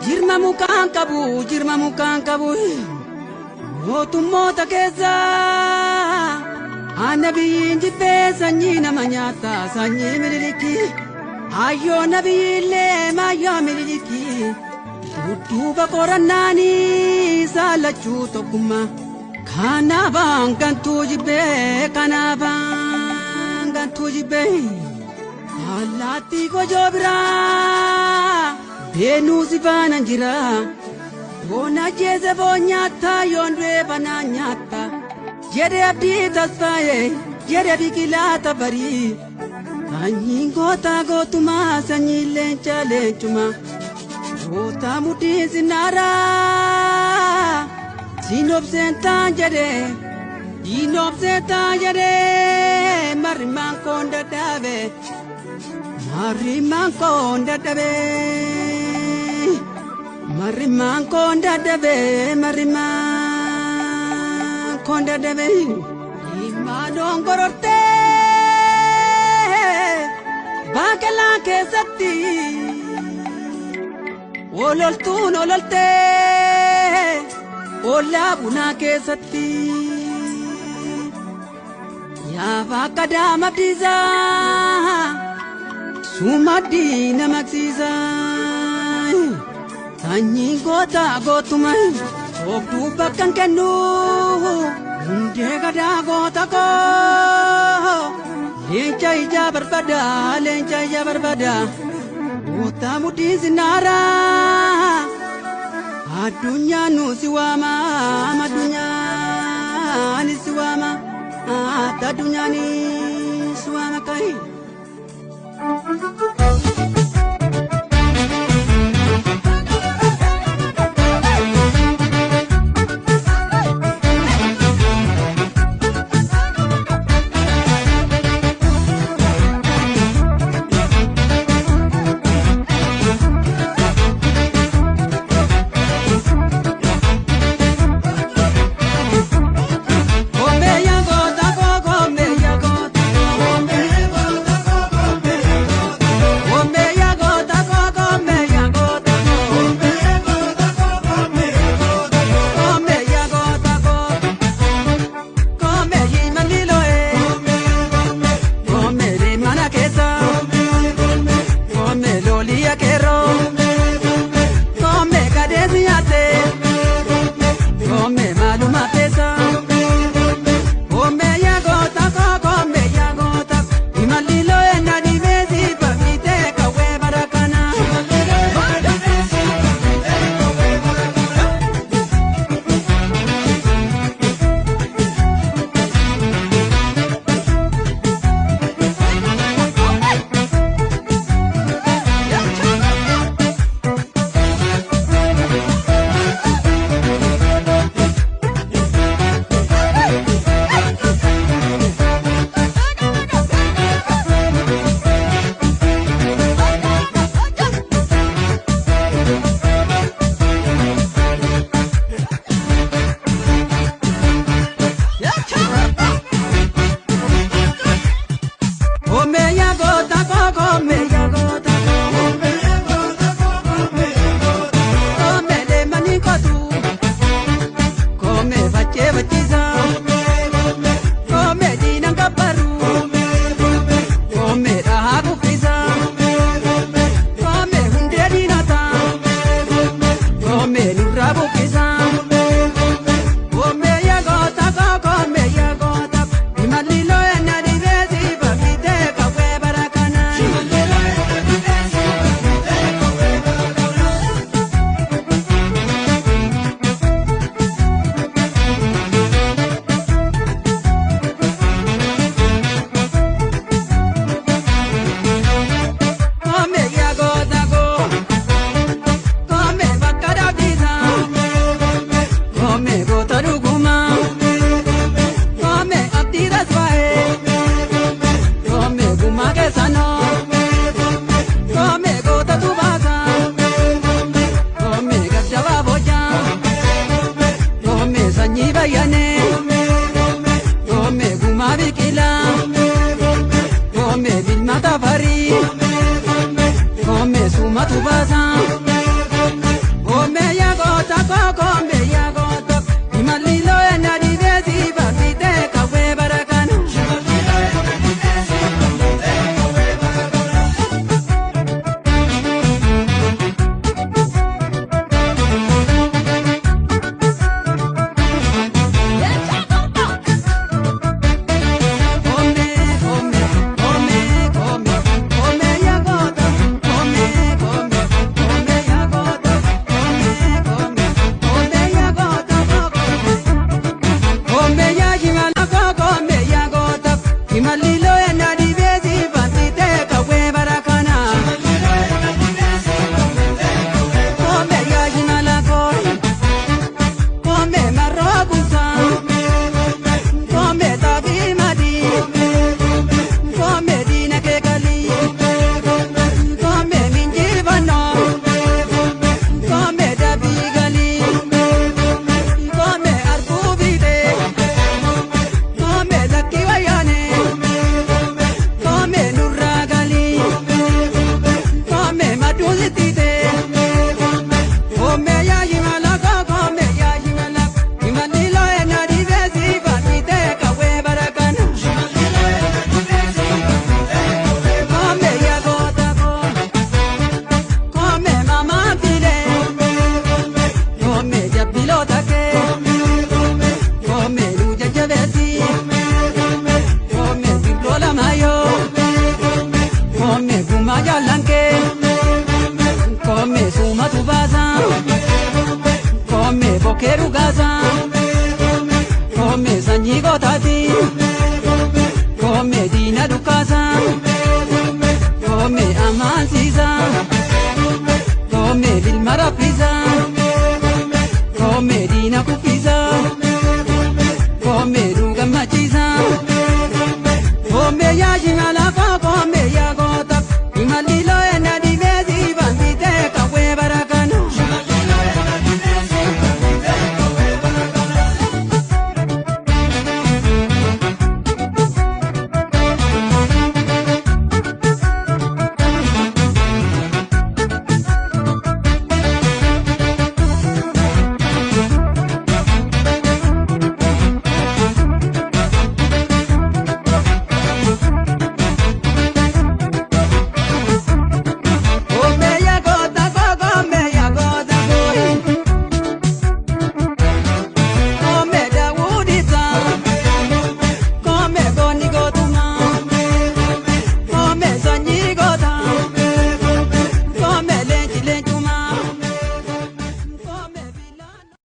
Jirma mukaan qabu mootummoota keessa annabiyyiin jibbee sanyii nama nyaata sanyii Minilikii hayyoo nabiyyiillee maayyoo Minilikii dudduuba qorannaanii saalachuu tokkummaa kanaafaan gantuu jibbee allaattii gojoo biraa beenuu si faana jira boona jeese boon nyaata yoon du'e banaa nyaata jedhe abdii tasfaa'ee jedhe biqilaa tafarii sanyiin gootumaa sanyiin leencuma goota mudhii sinaaraa sinobseentaa jedhe marrimaan koon dadhabe Mariman konda dabe imaadon gororte baakala keessatti ololtuun ololte ollaa bunaa keessatti yaa bakka daamabdiisaa Sumadi namaksiisa sanyiin gootuma obduu bakkan kennu hundee gadaa goota koo leenca ija barbada goota mudhii sinaaraa addunyaan nu si waama addunyaan si waama kai Ombe tu baasa koomee bokkee dhugaasa koomee sanyii gootaati koomee diina dukkaasa koomee amansiisa koomee ilma raffisa